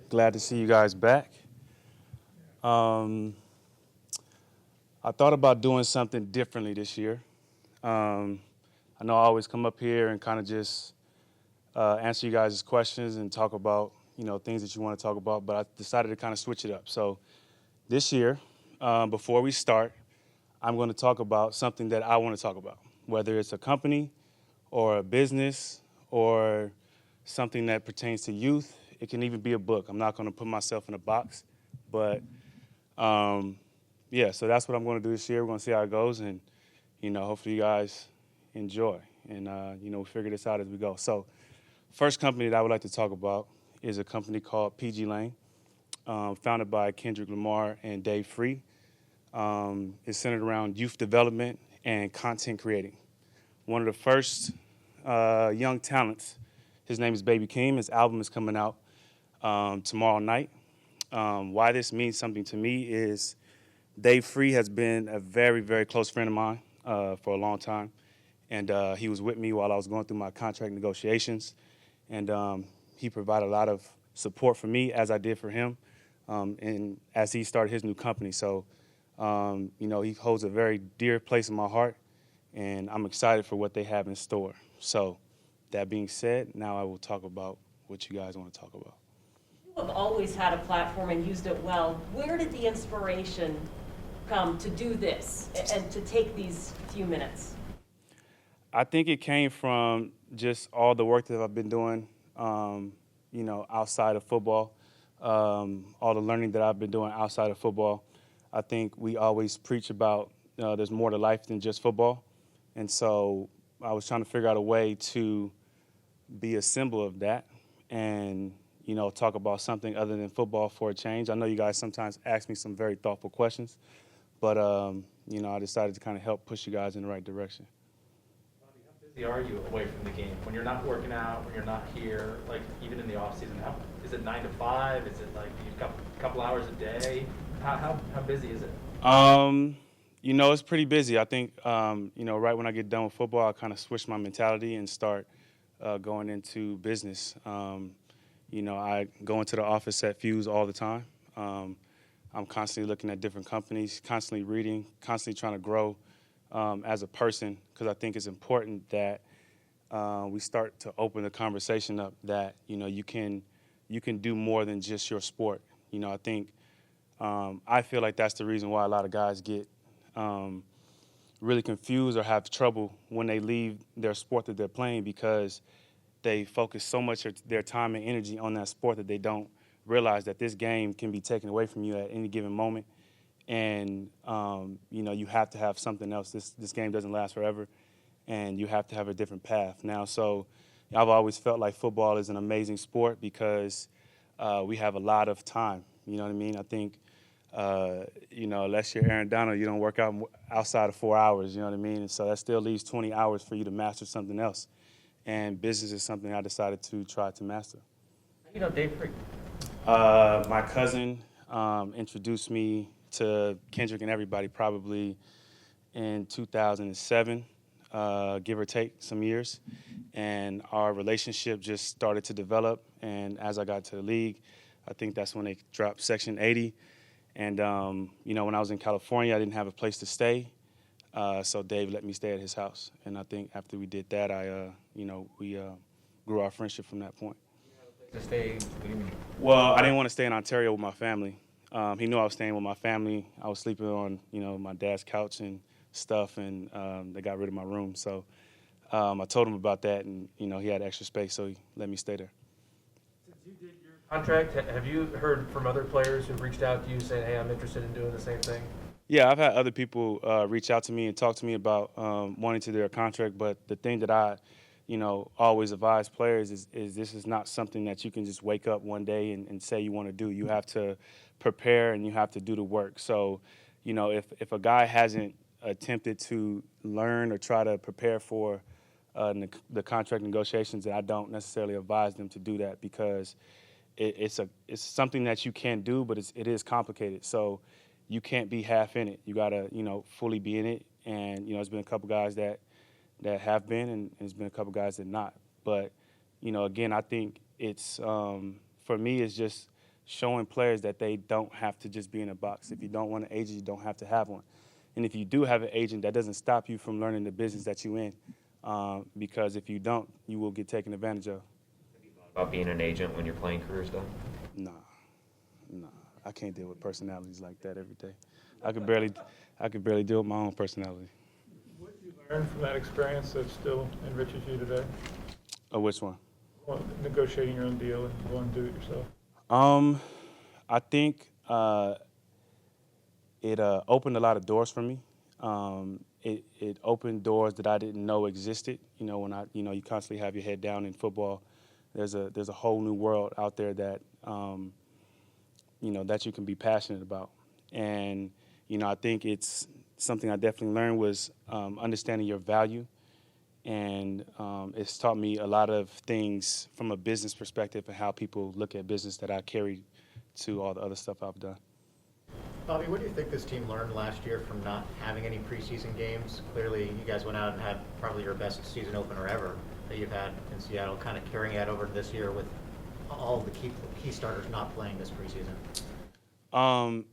Glad to see you guys back. I thought about doing something differently this year. I know I always come up here and kind of just answer you guys' questions and talk about, things that you want to talk about, but I decided to kind of switch it up. So this year, before we start, I'm going to talk about something that I want to talk about, whether it's a company or a business or something that pertains to youth. It can even be a book. I'm not going to put myself in a box, but yeah, so that's what I'm going to do this year. We're going to see how it goes, and hopefully you guys enjoy, and we figure this out as we go. So first company that I would like to talk about is a company called PG Lane, founded by Kendrick Lamar and Dave Free. It's centered around youth development and content creating. One of the first young talents, his name is Baby Keem. His album is coming out tomorrow night. Why this means something to me is Dave Free has been a very, very close friend of mine for a long time. And he was with me while I was going through my contract negotiations. And he provided a lot of support for me, as I did for him, and as he started his new company. So, he holds a very dear place in my heart, and I'm excited for what they have in store. So, that being said, now I will talk about what you guys want to talk about. You have always had a platform and used it well. Where did the inspiration come to do this and to take these few minutes? I think it came from just all the work that I've been doing, outside of football, all the learning that I've been doing outside of football. I think we always preach about there's more to life than just football. And so I was trying to figure out a way to be a symbol of that and, talk about something other than football for a change. I know you guys sometimes ask me some very thoughtful questions, but, I decided to kind of help push you guys in the right direction. Bobby, how busy are you away from the game? When you're not working out, when you're not here, like even in the off season, is it 9 to 5? Is it like you've got a couple hours a day? How busy is it? It's pretty busy. I think, right when I get done with football, I kind of switch my mentality and start going into business. I go into the office at Fuse all the time. I'm constantly looking at different companies, constantly reading, constantly trying to grow as a person, because I think it's important that we start to open the conversation up that, you can do more than just your sport. I think I feel like that's the reason why a lot of guys get really confused or have trouble when they leave their sport that they're playing, because they focus so much of their time and energy on that sport that they don't realize that this game can be taken away from you at any given moment. And, you have to have something else. This game doesn't last forever, and you have to have a different path now. So I've always felt like football is an amazing sport because we have a lot of time. You know what I mean? I think, unless you're Aaron Donald, you don't work out outside of 4 hours, you know what I mean? And so that still leaves 20 hours for you to master something else. And business is something I decided to try to master. How do you know Dave Free? My cousin introduced me to Kendrick and everybody probably in 2007, give or take some years. And our relationship just started to develop. And as I got to the league, I think that's when they dropped Section 80. And, when I was in California, I didn't have a place to stay. So Dave let me stay at his house. And I think after we did that, we grew our friendship from that point. To stay, what do you mean? Well, I didn't want to stay in Ontario with my family. He knew I was staying with my family. I was sleeping on, my dad's couch and stuff, and they got rid of my room. So I told him about that, and, he had extra space, so he let me stay there. Since you did your contract, have you heard from other players who've reached out to you saying, hey, I'm interested in doing the same thing? Yeah, I've had other people reach out to me and talk to me about wanting to do a contract, but the thing that I, always advise players is this is not something that you can just wake up one day and say you want to do. You have to prepare and you have to do the work. So, if a guy hasn't attempted to learn or try to prepare for the contract negotiations, then I don't necessarily advise them to do that, because it's something that you can do, but it is complicated. So you can't be half in it. You gotta, fully be in it. And, there's been a couple guys that have been, and there's been a couple guys that not. But, again, I think it's, for me, it's just showing players that they don't have to just be in a box. If you don't want an agent, you don't have to have one. And if you do have an agent, that doesn't stop you from learning the business that you're in, because if you don't, you will get taken advantage of. Have you thought about being an agent when your playing career's done? Nah. I can't deal with personalities like that every day. I could barely deal with my own personality. What did you learn from that experience that still enriches you today? Which one? Well, negotiating your own deal and going to do it yourself. I think it opened a lot of doors for me. It opened doors that I didn't know existed. When you constantly have your head down in football, there's a whole new world out there that that you can be passionate about. And I think it's something I definitely learned was understanding your value. And it's taught me a lot of things from a business perspective and how people look at business that I carry to all the other stuff I've done. Bobby, what do you think this team learned last year from not having any preseason games? Clearly, you guys went out and had probably your best season opener ever that you've had in Seattle, kind of carrying that over to this year with all the key starters not playing this preseason.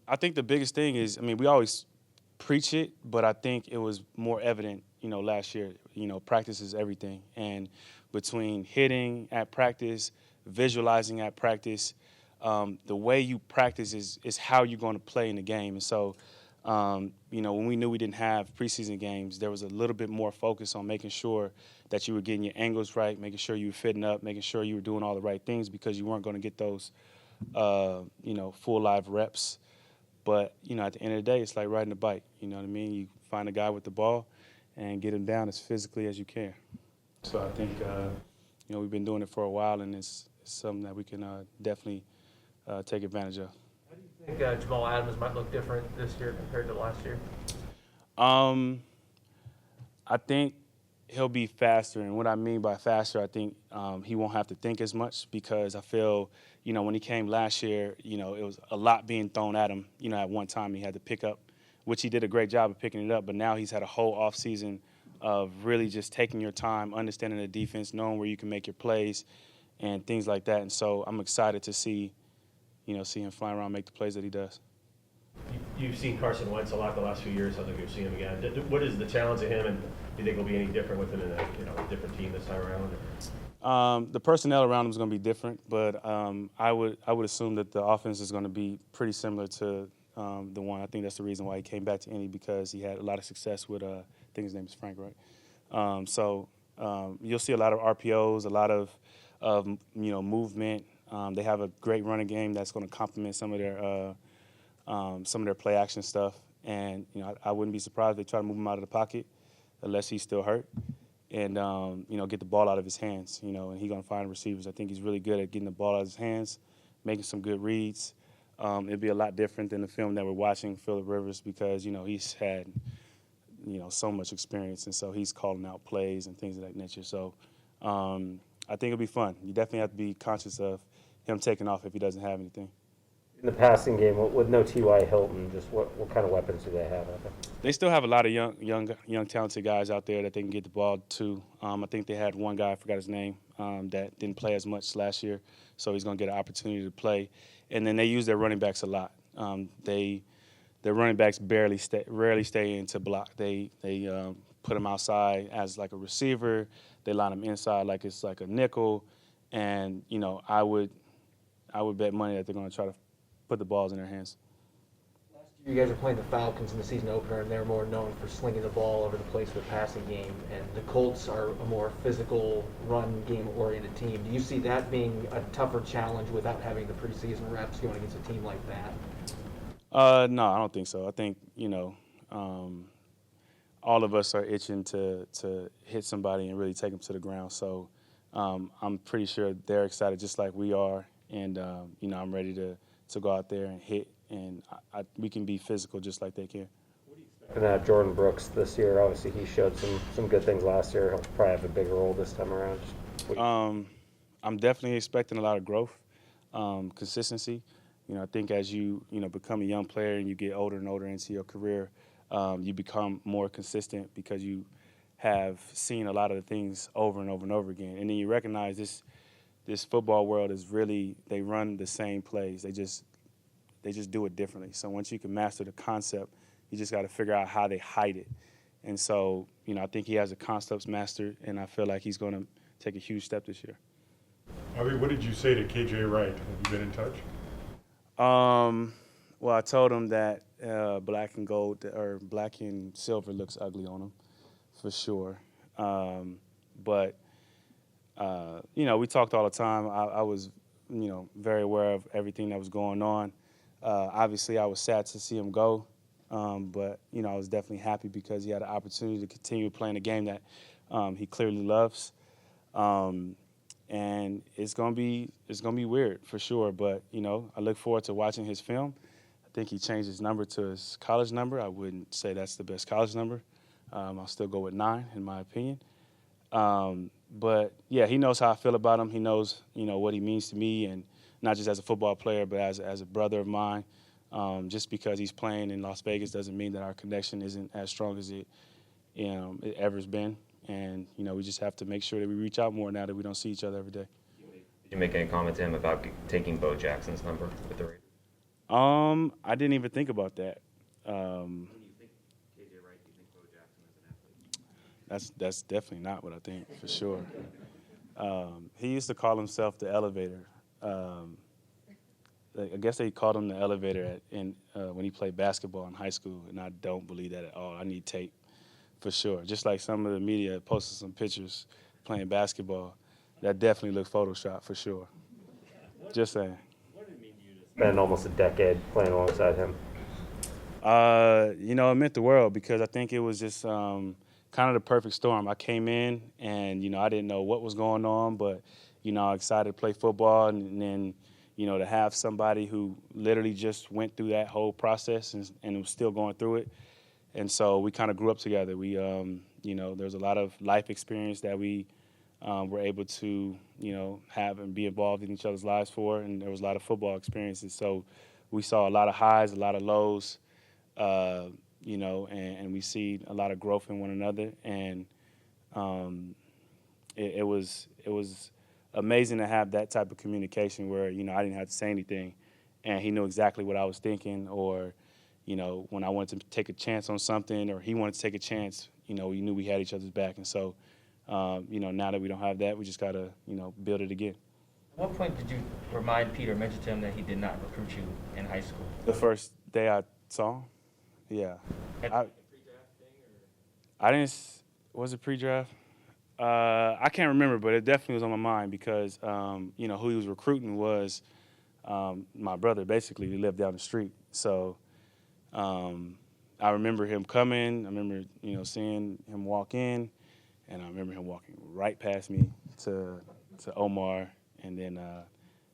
I think the biggest thing is, we always preach it, but I think it was more evident, last year. Practice is everything. And between hitting at practice, visualizing at practice, the way you practice is how you're going to play in the game. And so, when we knew we didn't have preseason games, there was a little bit more focus on making sure that you were getting your angles right, making sure you were fitting up, making sure you were doing all the right things because you weren't going to get those, full live reps. But, at the end of the day, it's like riding a bike. You know what I mean? You find a guy with the ball and get him down as physically as you can. So I think, we've been doing it for a while, and it's something that we can definitely take advantage of. How do you think Jamal Adams might look different this year compared to last year? I think he'll be faster, and what I mean by faster, I think he won't have to think as much because I feel, when he came last year, it was a lot being thrown at him. At one time he had to pick up, which he did a great job of picking it up, but now he's had a whole offseason of really just taking your time, understanding the defense, knowing where you can make your plays and things like that. And so I'm excited to see him flying around, make the plays that he does. You've seen Carson Wentz a lot the last few years. I think you'll see him again. What is the challenge of him, and do you think it'll be any different with him in a different team this time around? The personnel around him is going to be different, but I would assume that the offense is going to be pretty similar to the one. I think that's the reason why he came back to Indy, because he had a lot of success with I think his name is Frank, right? So you'll see a lot of RPOs, a lot of movement. They have a great running game that's going to complement some of their play action stuff. And I wouldn't be surprised if they try to move him out of the pocket unless he's still hurt, and get the ball out of his hands. And he's going to find receivers. I think he's really good at getting the ball out of his hands, making some good reads. It'd be a lot different than the film that we're watching, Phillip Rivers, because he's had so much experience, and so he's calling out plays and things of that nature. So I think it'll be fun. You definitely have to be conscious of him taking off if he doesn't have anything. In the passing game, with no T.Y. Hilton, just what kind of weapons do they have out there? They still have a lot of young talented guys out there that they can get the ball to. I think they had one guy, I forgot his name, that didn't play as much last year, so he's going to get an opportunity to play. And then they use their running backs a lot. Their running backs rarely stay into block. They put them outside as like a receiver. They line them inside like it's like a nickel. And I would bet money that they're going to try to put the balls in their hands. Last year, you guys were playing the Falcons in the season opener, and they're more known for slinging the ball over the place with passing game. And the Colts are a more physical, run game-oriented team. Do you see that being a tougher challenge without having the preseason reps going against a team like that? No, I don't think so. I think all of us are itching to hit somebody and really take them to the ground. So I'm pretty sure they're excited just like we are, and I'm ready to go out there and hit, and we can be physical just like they can. And Jordan Brooks this year, obviously he showed some good things last year. He'll probably have a bigger role this time around. I'm definitely expecting a lot of growth, consistency. I think as you become a young player and you get older and older into your career, you become more consistent because you have seen a lot of the things over and over and over again, and then you recognize this football world is really, they run the same plays. They just do it differently. So once you can master the concept, you just got to figure out how they hide it. And so, I think he has the concepts mastered, and I feel like he's going to take a huge step this year. Bobby, what did you say to KJ Wright? Have you been in touch? Well, I told him that black and gold or black and silver looks ugly on him, for sure. But we talked all the time. I was, very aware of everything that was going on. Obviously, I was sad to see him go, but I was definitely happy because he had an opportunity to continue playing a game that he clearly loves. And it's gonna be weird for sure. But I look forward to watching his film. I think he changed his number to his college number. I wouldn't say that's the best college number. I'll still go with 9 in my opinion. But yeah, he knows how I feel about him. He knows what he means to me, and not just as a football player, but as a brother of mine. Just because he's playing in Las Vegas doesn't mean that our connection isn't as strong as it ever's been. And, we just have to make sure that we reach out more now that we don't see each other every day. Did you make any comment to him about taking Bo Jackson's number with the Raiders? I didn't even think about that. When you think KJ Wright, do you think Bo Jackson is an athlete? That's definitely not what I think, for sure. He used to call himself the elevator. I guess they called him the elevator when he played basketball in high school, and I don't believe that at all. I need tape. For sure. Just like some of the media posted some pictures playing basketball, that definitely looked Photoshopped for sure. Just saying. What did it mean to you to spend almost a decade playing alongside him? It meant the world because I think it was just kind of the perfect storm. I came in and, I didn't know what was going on, but, excited to play football and then, to have somebody who literally just went through that whole process and was still going through it. And so we kind of grew up together. We, there's a lot of life experience that we were able to, have and be involved in each other's lives for. And there was a lot of football experiences. So we saw a lot of highs, a lot of lows, and we see a lot of growth in one another. And it was amazing to have that type of communication where, I didn't have to say anything. And he knew exactly what I was thinking or, when I wanted to take a chance on something or he wanted to take a chance, we knew we had each other's back. And so, now that we don't have that, we just got to, build it again. At what point did you remind Peter, mention to him that he did not recruit you in high school? The first day I saw him, yeah. I didn't, was it pre-draft? I can't remember, but it definitely was on my mind because, who he was recruiting was my brother, basically. He lived down the street. So, I remember him coming. I remember, seeing him walk in, and I remember him walking right past me to Omar. And then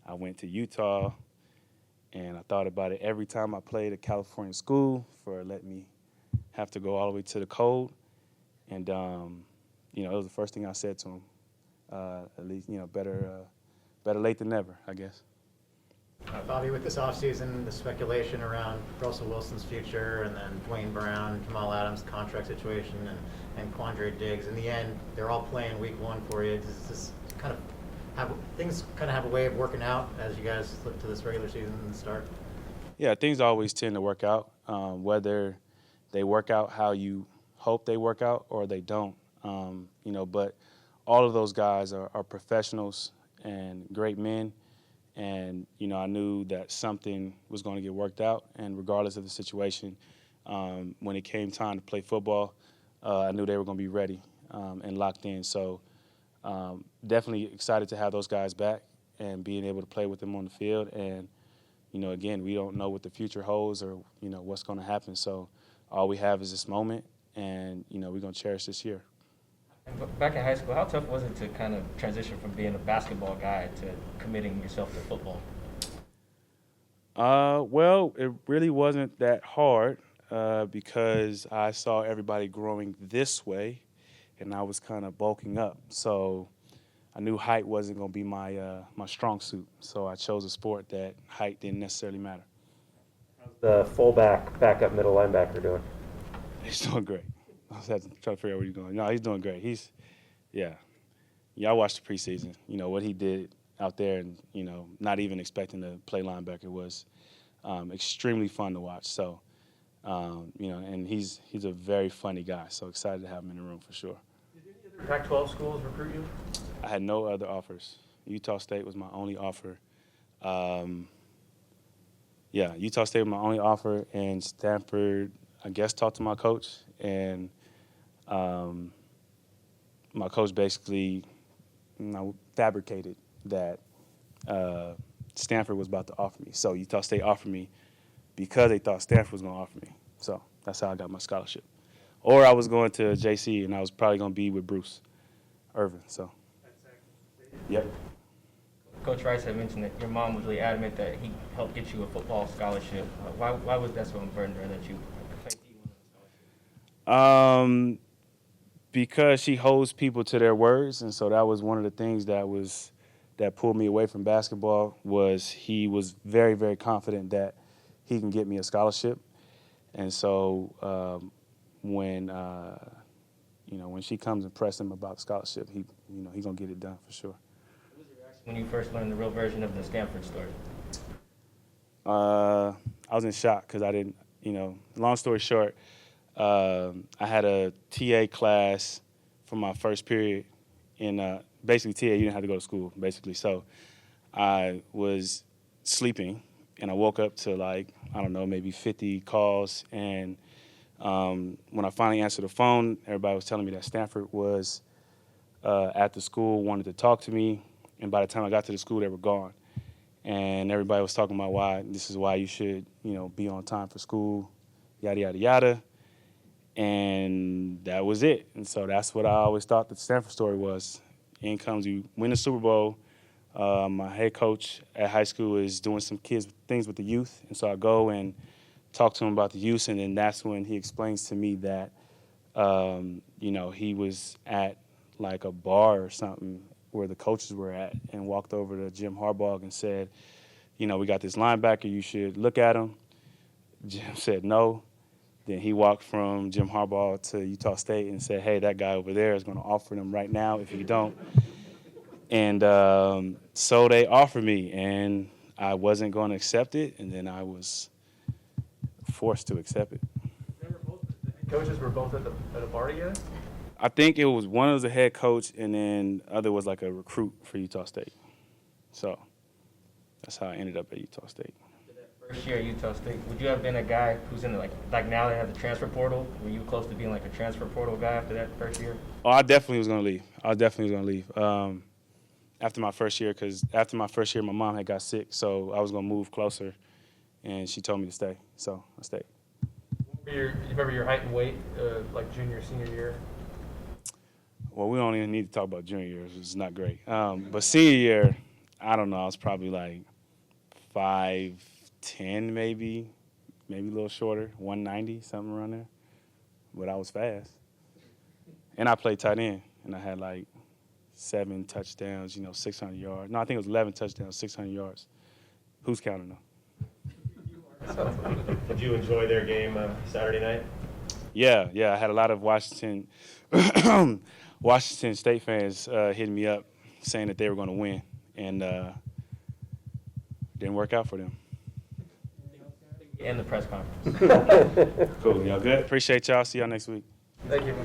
I went to Utah, and I thought about it every time I played at California school for letting me have to go all the way to the cold. And, it was the first thing I said to him. At least, better late than never, I guess. Bobby, with this offseason, the speculation around Russell Wilson's future and then Dwayne Brown, Jamal Adams' contract situation, and Quandre Diggs, in the end, they're all playing week 1 for you. Does this kind of have a way of working out as you guys look to this regular season and start? Yeah, things always tend to work out, whether they work out how you hope they work out or they don't. But all of those guys are professionals and great men. And, I knew that something was going to get worked out. And regardless of the situation, when it came time to play football, I knew they were going to be ready and locked in. So definitely excited to have those guys back and being able to play with them on the field. And, again, we don't know what the future holds or, what's going to happen. So all we have is this moment, and, we're going to cherish this year. Back in high school, how tough was it to kind of transition from being a basketball guy to committing yourself to football? Well, it really wasn't that hard because I saw everybody growing this way, and I was kind of bulking up. So I knew height wasn't going to be my strong suit. So I chose a sport that height didn't necessarily matter. How's the fullback, backup middle linebacker doing? He's doing great. I was trying to figure out what he's doing. No, he's doing great. I watched the preseason. What he did out there and, you know, not even expecting to play linebacker was extremely fun to watch. So, you know, and he's a very funny guy. So excited to have him in the room for sure. Did any other Pac-12 schools recruit you? I had no other offers. Utah State was my only offer. Yeah, Utah State was my only offer, and Stanford, I guess, talked to my coach, and my coach basically, you know, fabricated that Stanford was about to offer me. So Utah State offered me because they thought Stanford was going to offer me. So that's how I got my scholarship. Or I was going to JC, and I was probably going to be with Bruce Irvin. So, yep. Coach Rice had mentioned that your mom was really adamant that he helped get you a football scholarship. Why was that so important to her that you played D1 on a scholarship? Because she holds people to their words, and so that was one of the things that pulled me away from basketball. Was he was very, very confident that he can get me a scholarship, and so when you know, when she comes and press him about the scholarship, he's gonna get it done for sure. When you first learned the real version of the Stanford story? I was in shock because I didn't, you know, long story short, I had a TA class for my first period in basically TA, you didn't have to go to school, basically. So I was sleeping, and I woke up to, like, I don't know, maybe 50 calls. And when I finally answered the phone, everybody was telling me that Stanford was at the school, wanted to talk to me. And by the time I got to the school, they were gone. And everybody was talking about why this is why you should, you know, be on time for school, yada, yada, yada. And that was it. And so that's what I always thought the Stanford story was. In comes you win the Super Bowl. My head coach at high school is doing some things with the youth. And so I go and talk to him about the youth. And then that's when he explains to me that, you know, he was at like a bar or something where the coaches were at, and walked over to Jim Harbaugh and said, you know, we got this linebacker, you should look at him. Jim said no. Then he walked from Jim Harbaugh to Utah State and said, hey, that guy over there is going to offer them right now if you don't. And so they offered me, and I wasn't going to accept it, and then I was forced to accept it. The head coaches were both at a bar together? I think it was one was the head coach, and then the other was like a recruit for Utah State. So that's how I ended up at Utah State. First year at Utah State, would you have been a guy who's in like now they have the transfer portal? Were you close to being like a transfer portal guy after that first year? Oh, I definitely was going to leave. After my first year, because after my first year, my mom had got sick, so I was going to move closer, and she told me to stay, so I stayed. You remember your height and weight, like junior, senior year? Well, we don't even need to talk about junior year. It's not great. But senior year, I don't know. I was probably like 5'10", maybe a little shorter, 190, something around there. But I was fast. And I played tight end, and I had like 7 touchdowns, 600 yards. No, I think it was 11 touchdowns, 600 yards. Who's counting them? Did you enjoy their game Saturday night? Yeah. I had a lot of Washington State fans hitting me up saying that they were going to win, and didn't work out for them. And the press conference. Cool. Y'all good? Appreciate y'all. See y'all next week. Thank you.